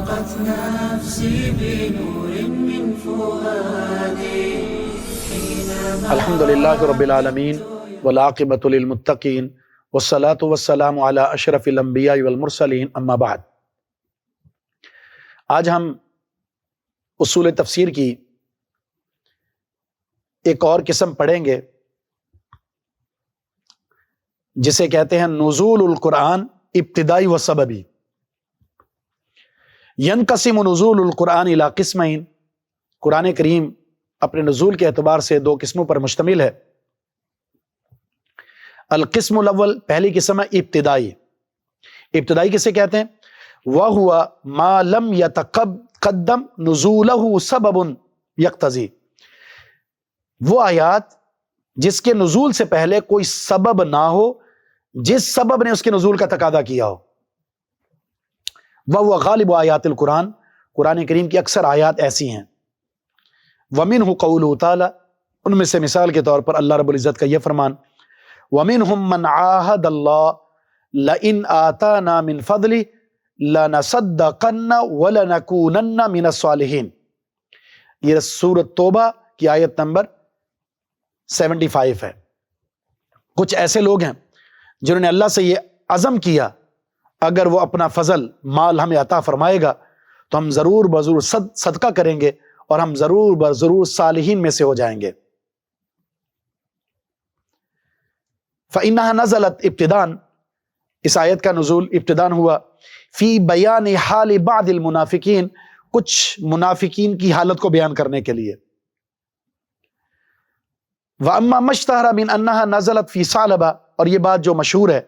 أشرقت نفسي بنور من فؤادي الحمد للہ رب العالمین والعاقبۃ للمتقین والصلاة والسلام علی اشرف الانبیاء والمرسلین اما بعد۔ آج ہم اصول تفسیر کی ایک اور قسم پڑھیں گے جسے کہتے ہیں نزول القرآن ابتدائی و سببی۔ ینقسم نزول القرآن الی قسمین، قرآن کریم اپنے نزول کے اعتبار سے دو قسموں پر مشتمل ہے۔ القسم الاول، پہلی قسم ہے ابتدائی۔ ابتدائی کسے کہتے ہیں؟ وَهُوَ مَا لَمْ يَتَقَدَّمْ نُزُولَهُ سَبَبٌ يَقْتَضِي، وہ آیات جس کے نزول سے پہلے کوئی سبب نہ ہو جس سبب نے اس کے نزول کا تقاضا کیا ہو۔ وَهُوَ غالب آیات القرآن، قرآن کریم کی اکثر آیات ایسی ہیں۔ وَمِنْهُ قَوْلُهُ تَعَالَى، ان میں سے مثال کے طور پر اللہ رب العزت کا یہ فرمان وَمِنْهُمْ مَنْ عَاهَدَ اللَّهَ لَئِنْ آتَانَا مِنْ فَضْلِهِ لَنَصَدَّقَنَّ وَلَنَكُونَنَّ مِنَ الصَّالِحِينَ، یہ سورۃ توبہ کی آیت نمبر 75 ہے۔ کچھ ایسے لوگ ہیں جنہوں نے اللہ سے یہ عزم کیا اگر وہ اپنا فضل مال ہمیں عطا فرمائے گا تو ہم ضرور بضرور صدقہ کریں گے اور ہم ضرور بضرور صالحین میں سے ہو جائیں گے۔ فَإِنَّهَا نَزَلَتْ ابتداً، اس آیت کا نزول ابتداً ہوا فی بیان حال بعض المنافقین، کچھ منافقین کی حالت کو بیان کرنے کے لیے۔ وَأَمَّا مَا اشْتَهَرَ مِنْ أَنَّهَا نَزَلَتْ فِي ثَعْلَبَةَ، اور یہ بات جو مشہور ہے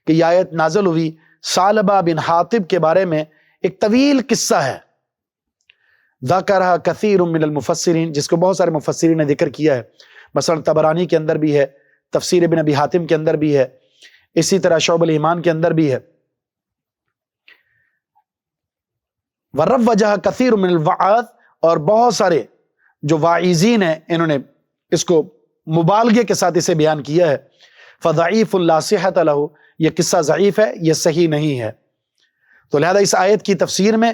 کہ یہ آیت نازل ہوئی ثعلبہ بن حاطب کے بارے میں، ایک طویل قصہ ہے۔ ذَكَرَهَا كَثِيرٌ مِّنَ الْمُفَسِّرِينَ، جس کو بہت سارے مفسرین نے ذکر کیا ہے، مثلا طبرانی کے اندر بھی ہے، تفسیر ابن ابی حاتم کے اندر بھی ہے، اسی طرح شعب الایمان کے اندر بھی ہے۔ وَرَوَّجَهَا كَثِيرٌ مِّنَ الْوَعَاظ، اور بہت سارے جو واعظین ہیں انہوں نے اس کو مبالغے کے ساتھ اسے بیان کیا ہے۔ فَضَعِيفٌ لَا صِحَّةَ لَهُ، یہ قصہ ضعیف ہے، یہ صحیح نہیں ہے۔ تو لہذا اس آیت کی تفسیر میں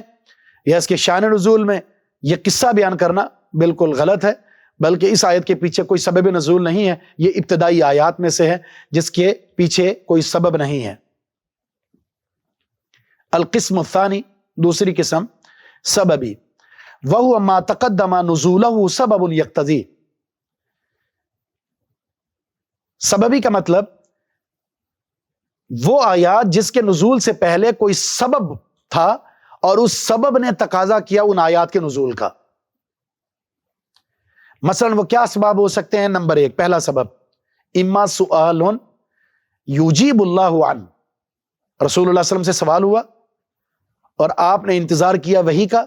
یا اس کے شان نزول میں یہ قصہ بیان کرنا بالکل غلط ہے، بلکہ اس آیت کے پیچھے کوئی سبب نزول نہیں ہے، یہ ابتدائی آیات میں سے ہے جس کے پیچھے کوئی سبب نہیں ہے۔ القسم الثانی، دوسری قسم سببی، وَهُوَ مَا تَقَدَّمَ نُزُولَهُ سَبَبٌ يَقْتَضِي، سببی کا مطلب وہ آیات جس کے نزول سے پہلے کوئی سبب تھا اور اس سبب نے تقاضا کیا ان آیات کے نزول کا۔ مثلا وہ کیا اسباب ہو سکتے ہیں؟ نمبر 1، پہلا سبب اما سؤال یجیب اللہ عنہ، رسول اللہ صلی اللہ علیہ وسلم سے سوال ہوا اور آپ نے انتظار کیا وحی کا،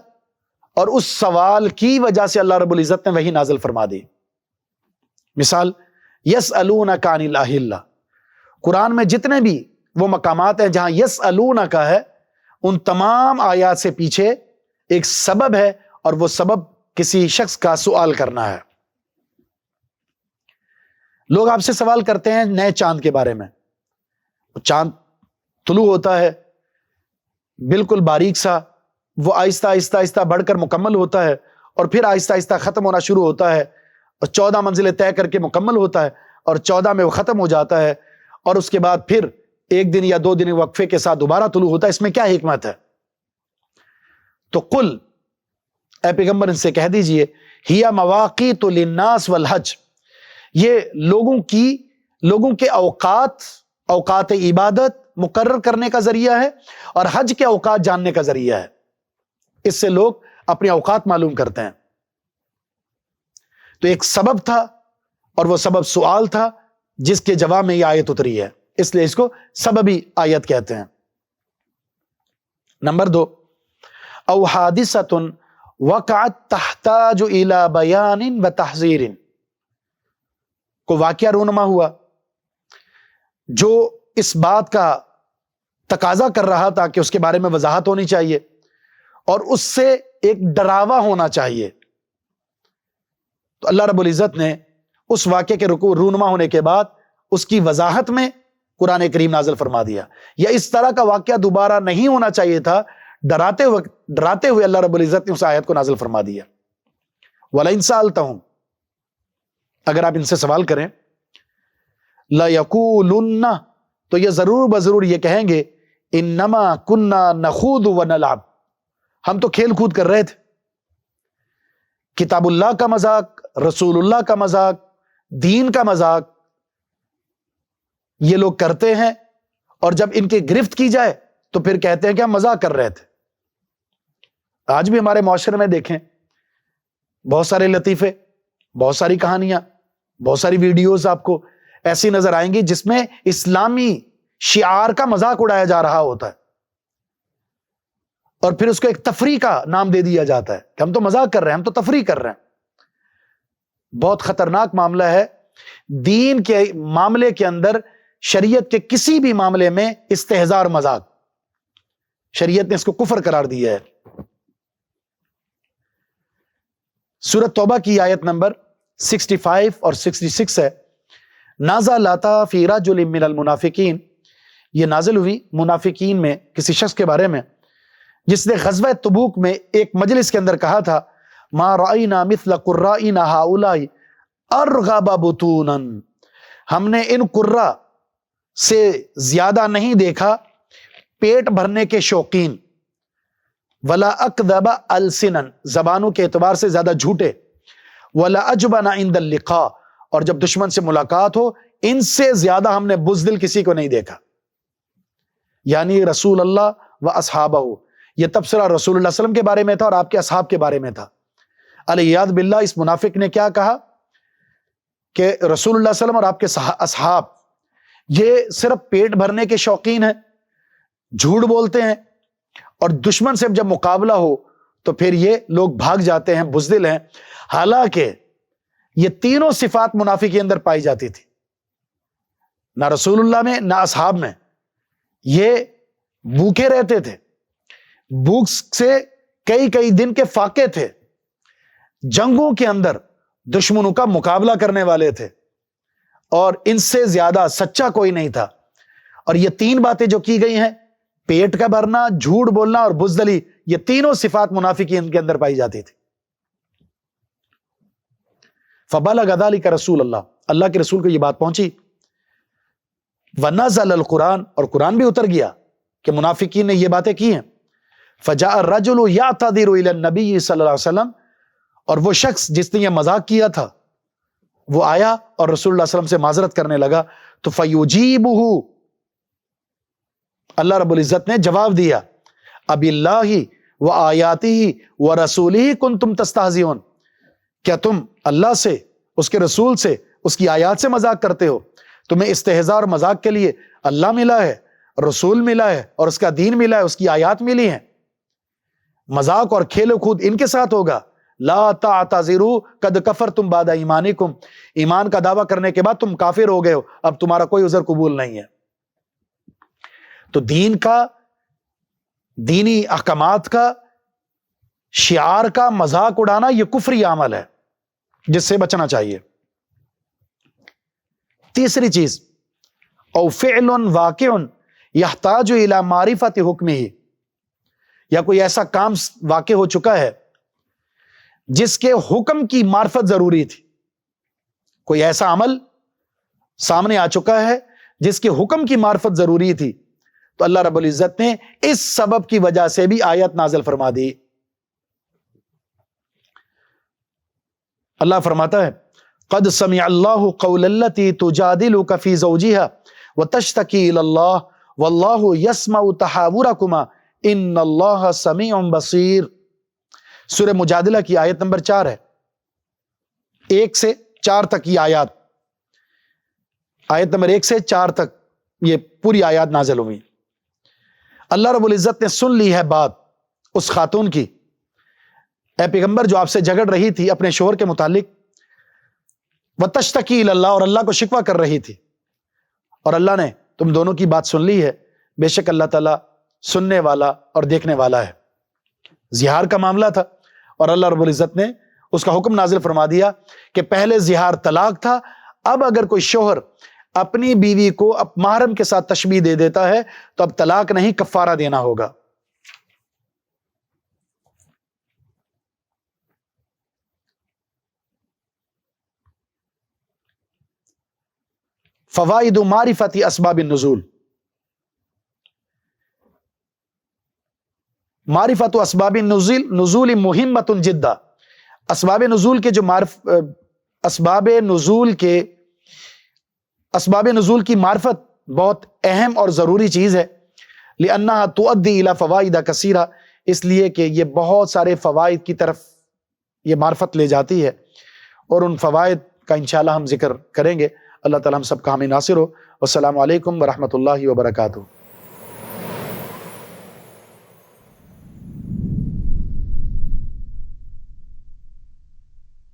اور اس سوال کی وجہ سے اللہ رب العزت نے وحی نازل فرما دی۔ مثال یسألونک عن الاہلہ، قرآن میں جتنے بھی وہ مقامات ہیں جہاں یسألونک ہے، ان تمام آیات سے پیچھے ایک سبب ہے، اور وہ سبب کسی شخص کا سوال کرنا ہے۔ لوگ آپ سے سوال کرتے ہیں نئے چاند کے بارے میں، چاند طلوع ہوتا ہے بالکل باریک سا، وہ آہستہ آہستہ آہستہ بڑھ کر مکمل ہوتا ہے اور پھر آہستہ آہستہ ختم ہونا شروع ہوتا ہے، اور 14 منزلیں طے کر کے مکمل ہوتا ہے، اور 14 میں وہ ختم ہو جاتا ہے، اور اس کے بعد پھر 1 دن یا 2 دن وقفے کے ساتھ دوبارہ طلوع ہوتا ہے۔ اس میں کیا حکمت ہے؟ تو قل، اے پیغمبر ان سے کہہ دیجئے، ہی مواقیت للناس والحج، یہ لوگوں کے اوقات عبادت مقرر کرنے کا ذریعہ ہے اور حج کے اوقات جاننے کا ذریعہ ہے۔ اس سے لوگ اپنے اوقات معلوم کرتے ہیں۔ تو ایک سبب تھا اور وہ سبب سوال تھا جس کے جواب میں یہ آیت اتری ہے، اس لیے اس کو سببی آیت کہتے ہیں۔ نمبر 2، او حادثۃ وقعت تحتاج الی بیان و تحذیر، کو واقعہ رونما ہوا جو اس بات کا تقاضا کر رہا تھا کہ اس کے بارے میں وضاحت ہونی چاہیے اور اس سے ایک ڈراوا ہونا چاہیے۔ تو اللہ رب العزت نے اس واقعے کے رونما ہونے کے بعد اس کی وضاحت میں قرآن کریم نازل فرما دیا، یا اس طرح کا واقعہ دوبارہ نہیں ہونا چاہیے تھا، ڈراتے ہوئے اللہ رب العزت نے اس آیت کو نازل فرما دیا. وَلَئِن سَأَلْتَهُمْ، اگر آپ ان سے سوال کریں، لَيَقُولُنَّ، تو یہ ضرور بضرور یہ کہیں گے، اِنَّمَا كُنَّا نَخُوضُ وَنَلْعَبُ، ہم تو کھیل کود کر رہے تھے. کتاب اللہ کا مذاق، رسول اللہ کا مذاق، دین کا مذاق یہ لوگ کرتے ہیں، اور جب ان کی گرفت کی جائے تو پھر کہتے ہیں کہ ہم مذاق کر رہے تھے. آج بھی ہمارے معاشرے میں دیکھیں، بہت سارے لطیفے، بہت ساری کہانیاں، بہت ساری ویڈیوز آپ کو ایسی نظر آئیں گی جس میں اسلامی شعار کا مذاق اڑایا جا رہا ہوتا ہے، اور پھر اس کو ایک تفریح کا نام دے دیا جاتا ہے کہ ہم تو مذاق کر رہے ہیں، ہم تو تفریح کر رہے ہیں. بہت خطرناک معاملہ ہے. دین کے معاملے کے اندر، شریعت کے کسی بھی معاملے میں استہزاء اور مذاق، شریعت نے اس کو کفر قرار دیا ہے. سورۃ توبہ کی آیت نمبر 65 اور 66 ہے، نازلتا فی رجل من المنافقین، یہ نازل ہوئی منافقین میں کسی شخص کے بارے میں جس نے غزوہ تبوک میں ایک مجلس کے اندر کہا تھا، ما رأینا مثل قرائنا ہؤلاء ارغب بطونا، ہم نے ان قرا سے زیادہ نہیں دیکھا پیٹ بھرنے کے شوقین، ولا اکذب السنا، زبانوں کے اعتبار سے زیادہ جھوٹے، ولا اجبن عند اللقاء، اور جب دشمن سے ملاقات ہو ان سے زیادہ ہم نے بزدل کسی کو نہیں دیکھا. یعنی رسول اللہ و اصحابہ، یہ تبصرہ رسول اللہ صلی اللہ علیہ وسلم کے بارے میں تھا اور آپ کے اصحاب کے بارے میں تھا. علیہ باللہ، اس منافق نے کیا کہا کہ رسول اللہ صلی اللہ علیہ وسلم اور آپ کے اصحاب یہ صرف پیٹ بھرنے کے شوقین ہیں، جھوٹ بولتے ہیں، اور دشمن سے جب مقابلہ ہو تو پھر یہ لوگ بھاگ جاتے ہیں، بزدل ہیں. حالانکہ یہ تینوں صفات منافق کے اندر پائی جاتی تھی، نہ رسول اللہ میں نہ اصحاب میں. یہ بھوکے رہتے تھے، بھوک سے کئی کئی دن کے فاقے تھے، جنگوں کے اندر دشمنوں کا مقابلہ کرنے والے تھے، اور ان سے زیادہ سچا کوئی نہیں تھا. اور یہ تین باتیں جو کی گئی ہیں، پیٹ کا بھرنا، جھوٹ بولنا اور بزدلی، یہ تینوں صفات منافقین کے اندر پائی جاتی تھی. فبلغ ذلك رسول اللہ، اللہ کے رسول کو یہ بات پہنچی. ونزل القرآن، اور قرآن بھی اتر گیا کہ منافقین نے یہ باتیں کی ہیں. فجاء الرجل يعتذر الى النبي صلی اللہ علیہ وسلم، اور وہ شخص جس نے یہ مذاق کیا تھا وہ آیا اور رسول اللہ صلی اللہ علیہ وسلم سے معذرت کرنے لگا. تو فیجیبہ، اللہ رب العزت نے جواب دیا، اب اللہ و آیاتہ و رسولہ کنتم تستہزئون، کیا تم اللہ سے، اس کے رسول سے، اس کی آیات سے مذاق کرتے ہو؟ تمہیں استہزاء اور مذاق کے لیے اللہ ملا ہے، رسول ملا ہے، اور اس کا دین ملا ہے، اس کی آیات ملی ہیں. مذاق اور کھیل و کود ان کے ساتھ ہوگا. لا تعتذروا قد کفرتم بعد ایمانکم، ایمان کا دعویٰ کرنے کے بعد تم کافر ہو گئے ہو، اب تمہارا کوئی عذر قبول نہیں ہے. تو دین کا، دینی احکامات کا، شعار کا مذاق اڑانا یہ کفری عمل ہے جس سے بچنا چاہیے. تیسری چیز، او فعل واقع یحتاج الی معرفت حکمہ، یا کوئی ایسا کام واقع ہو چکا ہے جس کے حکم کی معرفت ضروری تھی. کوئی ایسا عمل سامنے آ چکا ہے جس کے حکم کی معرفت ضروری تھی، تو اللہ رب العزت نے اس سبب کی وجہ سے بھی آیت نازل فرما دی. اللہ فرماتا ہے، قد سمع اللہ قول التی تجادلک فی زوجہا وتشتکی الی اللہ واللہ یسمع تحاورکما ان اللہ سمیع بصیر. سورہ مجادلہ کی آیت نمبر 4 ہے، 1 سے 4 تک یہ آیات، آیت نمبر 1 سے 4 تک یہ پوری آیات نازل ہوئی. اللہ رب العزت نے سن لی ہے بات اس خاتون کی، اے پیغمبر، جو آپ سے جھگڑ رہی تھی اپنے شوہر کے متعلق، وتشتکی الی اللہ، اور اللہ کو شکوہ کر رہی تھی، اور اللہ نے تم دونوں کی بات سن لی ہے. بے شک اللہ تعالیٰ سننے والا اور دیکھنے والا ہے. زہار کا معاملہ تھا اور اللہ رب العزت نے اس کا حکم نازل فرما دیا کہ پہلے زہار طلاق تھا، اب اگر کوئی شوہر اپنی بیوی کو محرم کے ساتھ تشبیہ دے دیتا ہے تو اب طلاق نہیں، کفارہ دینا ہوگا. فوائد معرفت اسباب النزول، معرفت اسباب نزول مہمۃ جدا، اسباب نزول کے جو اسباب نزول کی معرفت بہت اہم اور ضروری چیز ہے، لأنها تؤدی الی فوائد کثیرہ، اس لیے کہ یہ بہت سارے فوائد کی طرف یہ معرفت لے جاتی ہے، اور ان فوائد کا انشاءاللہ ہم ذکر کریں گے۔ اللہ تعالی ہم سب کا حامی ناصر ہو۔ والسلام علیکم ورحمۃ اللہ وبرکاتہ۔